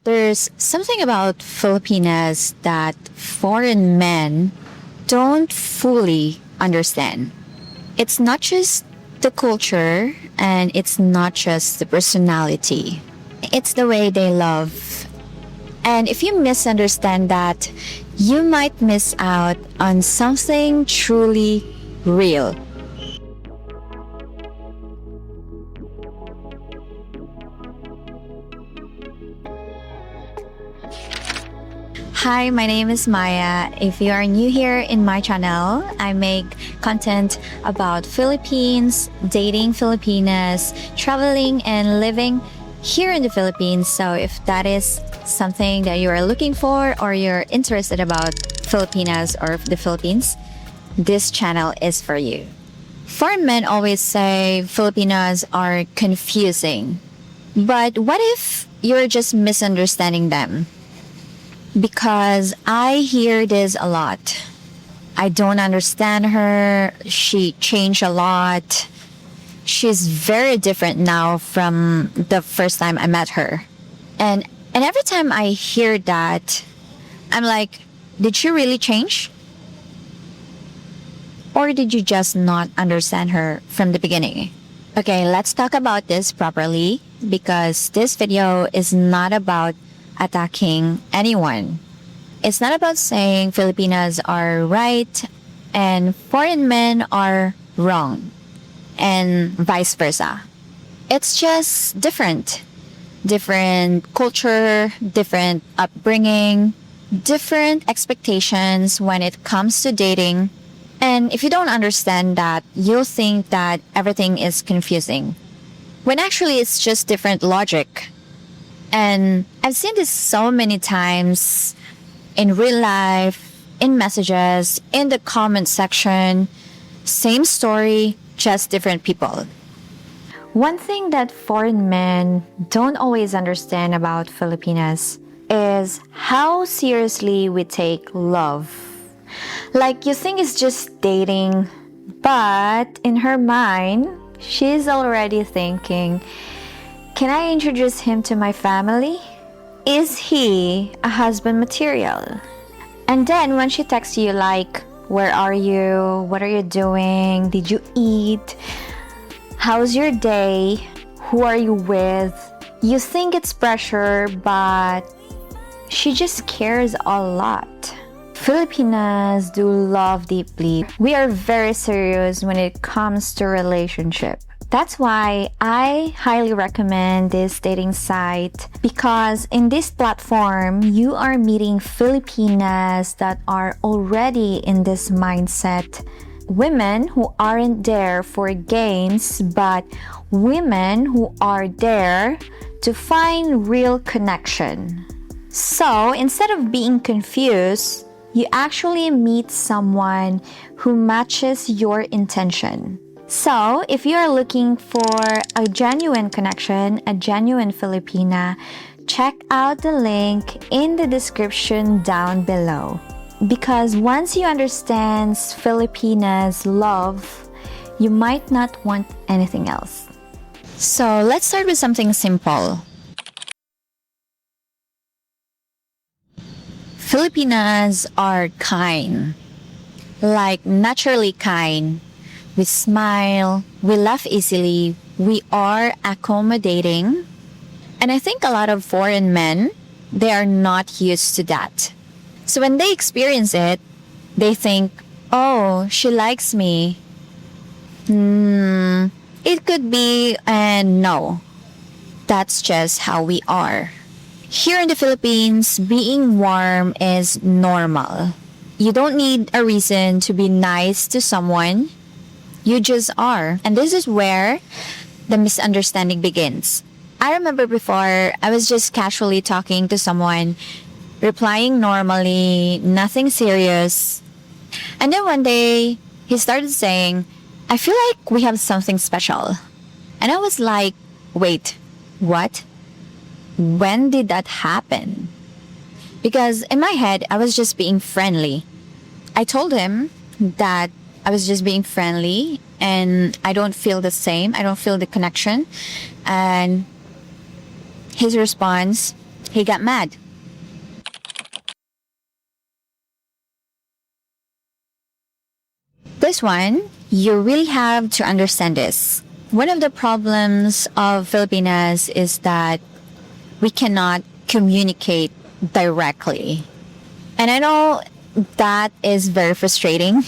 There's something about Filipinas that foreign men don't fully understand. It's not just the culture and it's not just the personality. It's the way they love. And if you misunderstand that, you might miss out on something truly real. Hi, my name is Maya. If you are new here in my channel, I make content about Philippines, dating Filipinas, traveling and living here in the Philippines. So if that is something that you are looking for or you're interested about Filipinas or the Philippines, this channel is for you. Foreign men always say Filipinas are confusing. But what if you're just misunderstanding them? Because I hear this a lot. I don't understand her. She changed a lot. She's very different now from the first time I met her. And every time I hear that, I'm like, did she really change? Or did you just not understand her from the beginning? Okay, let's talk about this properly because this video is not about attacking anyone. It's not about saying Filipinas are right and foreign men are wrong and vice versa. It's just different. Different culture, different upbringing, different expectations when it comes to dating. And if you don't understand that, you'll think that everything is confusing. When actually it's just different logic. And I've seen this so many times in real life, in messages, in the comment section. Same story, just different people. One thing that foreign men don't always understand about Filipinas is how seriously we take love. Like you think it's just dating, but in her mind, she's already thinking, can I introduce him to my family? Is he a husband material? And then when she texts you like, where are you? What are you doing? Did you eat? How's your day? Who are you with? You think it's pressure, but she just cares a lot. Filipinas do love deeply. We are very serious when it comes to relationship. That's why I highly recommend this dating site because in this platform, you are meeting Filipinas that are already in this mindset. Women who aren't there for games, but women who are there to find real connection. So instead of being confused, you actually meet someone who matches your intention. So, if you are looking for a genuine connection, a genuine Filipina, check out the link in the description down below. Because once you understand Filipinas' love, you might not want anything else. So, let's start with something simple. Filipinas are kind, like naturally kind. We smile, we laugh easily, we are accommodating. And I think a lot of foreign men, they are not used to that. So when they experience it, they think, oh, she likes me. It could be, and no. That's just how we are. Here in the Philippines, being warm is normal. You don't need a reason to be nice to someone. You just are. And this is where the misunderstanding begins. I remember before, I was just casually talking to someone, replying normally, nothing serious. And then one day, he started saying, I feel like we have something special. And I was like, wait, what? When did that happen? Because in my head, I was just being friendly. I told him that I was just being friendly and I don't feel the same. I don't feel the connection. And his response He got mad. This one, you really have to understand this. One of the problems of Filipinas is that we cannot communicate directly. And I know that is very frustrating,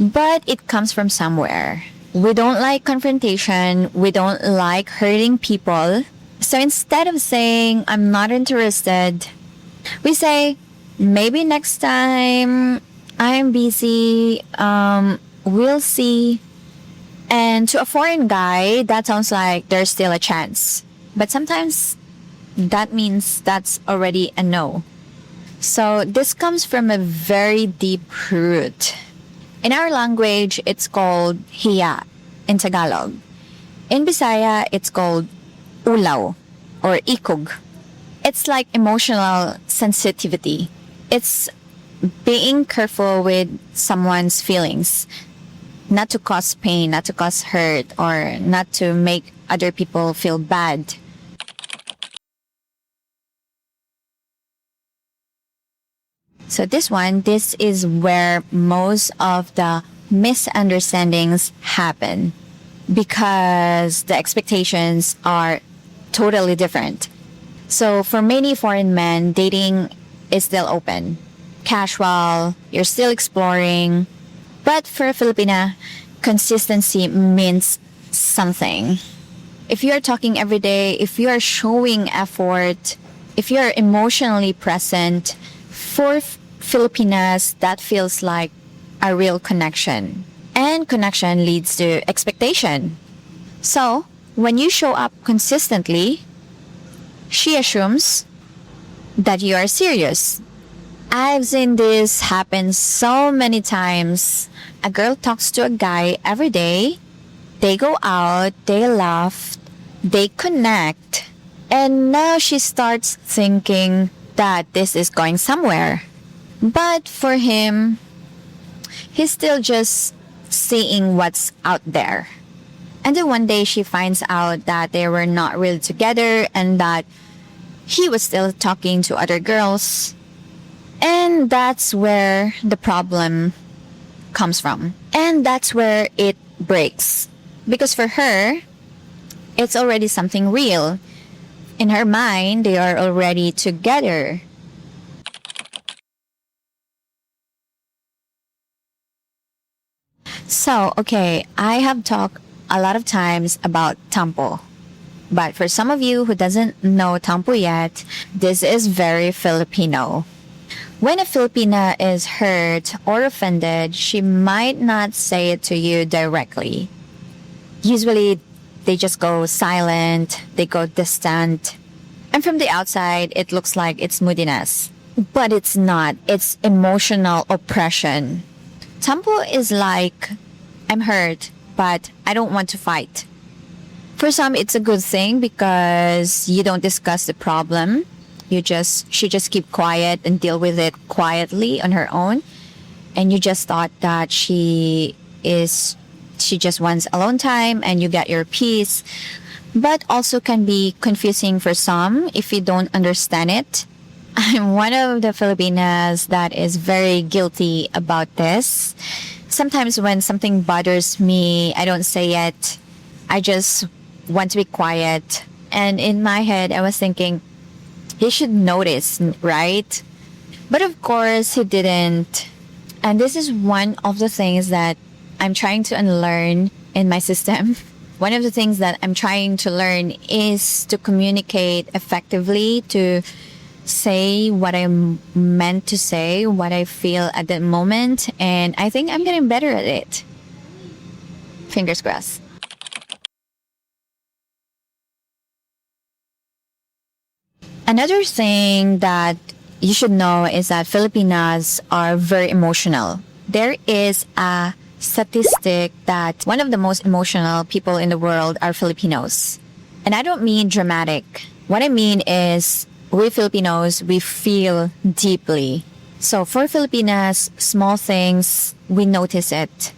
but it comes from somewhere. We don't like confrontation. We don't like hurting people. So instead of saying, I'm not interested, we say, maybe next time, I'm busy, we'll see. And to a foreign guy, that sounds like there's still a chance. But sometimes that means that's already a no. So this comes from a very deep root. In our language, it's called hiya in Tagalog. In Bisaya, it's called ulaw or ikog. It's like emotional sensitivity. It's being careful with someone's feelings, not to cause pain, not to cause hurt, or not to make other people feel bad. So this is where most of the misunderstandings happen because the expectations are totally different. So for many foreign men, dating is still open, casual, you're still exploring. But for a Filipina, consistency means something. If you're talking every day, if you're showing effort, if you're emotionally present, for Filipinas, that feels like a real connection. And connection leads to expectation. So, when you show up consistently, she assumes that you are serious. I've seen this happen so many times. A girl talks to a guy every day. They go out, they laugh, they connect. And now she starts thinking that this is going somewhere. But for him, he's still just seeing what's out there. And then one day she finds out that they were not really together and that he was still talking to other girls. And that's where the problem comes from. And that's where it breaks. Because for her, it's already something real. In her mind, they are already together. So, okay, I have talked a lot of times about tampo. But for some of you who doesn't know tampo yet, this is very Filipino. When a Filipina is hurt or offended, she might not say it to you directly. Usually, they just go silent, they go distant. And from the outside, it looks like it's moodiness. But it's not. It's emotional oppression. Tampo is like, I'm hurt, but I don't want to fight. For some, it's a good thing because you don't discuss the problem. She just keep quiet and deal with it quietly on her own. And you just thought that she just wants alone time and you get your peace. But also can be confusing for some if you don't understand it. I'm one of the Filipinas that is very guilty about this. Sometimes when something bothers me, I don't say it. I just want to be quiet. And in my head, I was thinking, he should notice, right? But of course, he didn't. And this is one of the things that I'm trying to unlearn in my system. One of the things that I'm trying to learn is to communicate effectively, to say what I'm meant to say, what I feel at that moment. And I think I'm getting better at it. Fingers crossed. Another thing that you should know is that Filipinas are very emotional. There is a statistic that one of the most emotional people in the world are Filipinos. And I don't mean dramatic. What I mean is we Filipinos, we feel deeply. So for Filipinas, small things, we notice it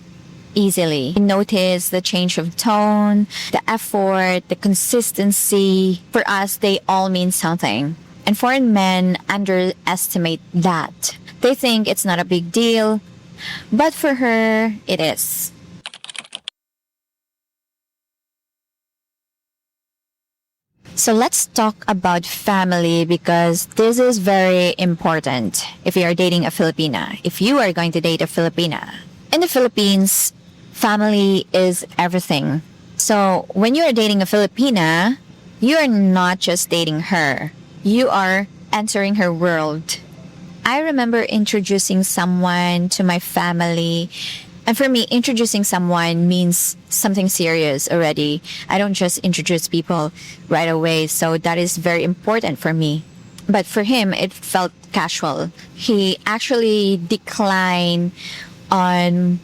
easily. We notice the change of tone, the effort, the consistency. For us, they all mean something. And foreign men underestimate that. They think it's not a big deal, but for her, it is. So let's talk about family because this is very important if you are dating a Filipina, if you are going to date a Filipina. In the Philippines, family is everything. So when you are dating a Filipina, you are not just dating her, you are entering her world. I remember introducing someone to my family. And for me, introducing someone means something serious already. I don't just introduce people right away. So that is very important for me. But for him, it felt casual. He actually declined on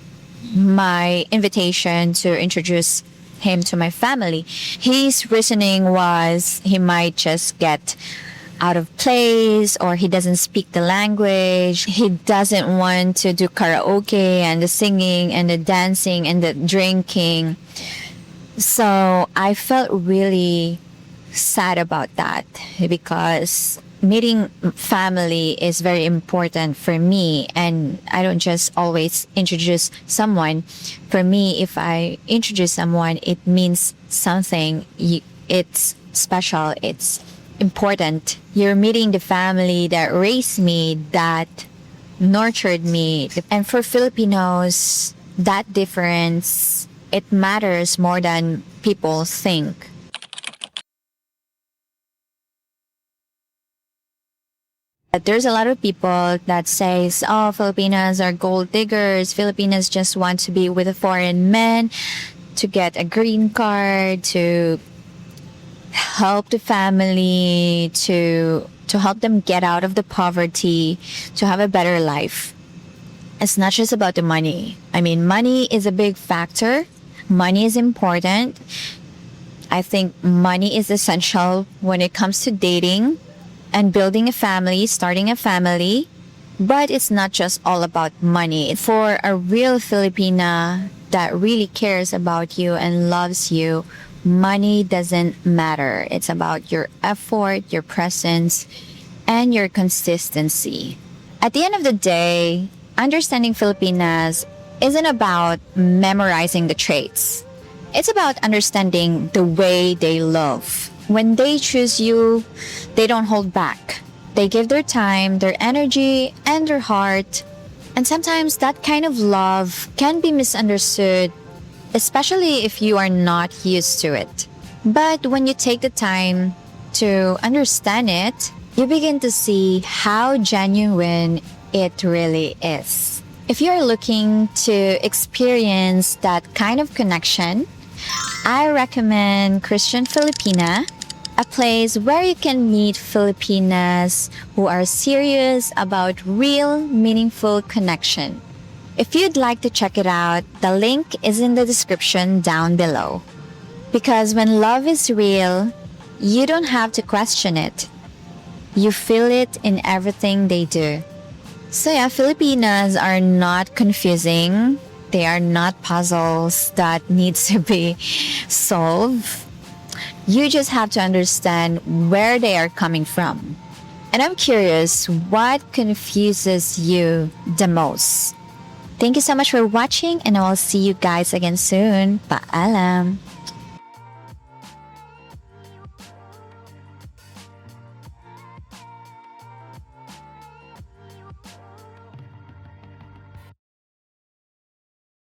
my invitation to introduce him to my family. His reasoning was he might just get out of place or he doesn't speak the language. He doesn't want to do karaoke and the singing and the dancing and the drinking. So I felt really sad about that because meeting family is very important for me, and I don't just always introduce someone. For me, if I introduce someone, it means something. It's special. It's important. You're meeting the family that raised me, that nurtured me. And for Filipinos, that difference, it matters more than people think. But there's a lot of people that says, oh, Filipinas are gold diggers. Filipinas just want to be with a foreign man to get a green card, to help the family, to help them get out of the poverty, to have a better life. It's not just about the money. I mean, money is a big factor. Money is important. I think money is essential when it comes to dating and building a family, starting a family. But it's not just all about money. For a real Filipina that really cares about you and loves you, money doesn't matter. It's about your effort, your presence, and your consistency. At the end of the day, understanding Filipinas isn't about memorizing the traits. It's about understanding the way they love. When they choose you, they don't hold back. They give their time, their energy, and their heart. And sometimes that kind of love can be misunderstood, especially if you are not used to it. But when you take the time to understand it, you begin to see how genuine it really is. If you're looking to experience that kind of connection, I recommend Christian Filipina, a place where you can meet Filipinas who are serious about real, meaningful connection. If you'd like to check it out, the link is in the description down below. Because when love is real, you don't have to question it. You feel it in everything they do. So yeah, Filipinas are not confusing. They are not puzzles that needs to be solved. You just have to understand where they are coming from. And I'm curious, what confuses you the most? Thank you so much for watching, and I will see you guys again soon. Paalam!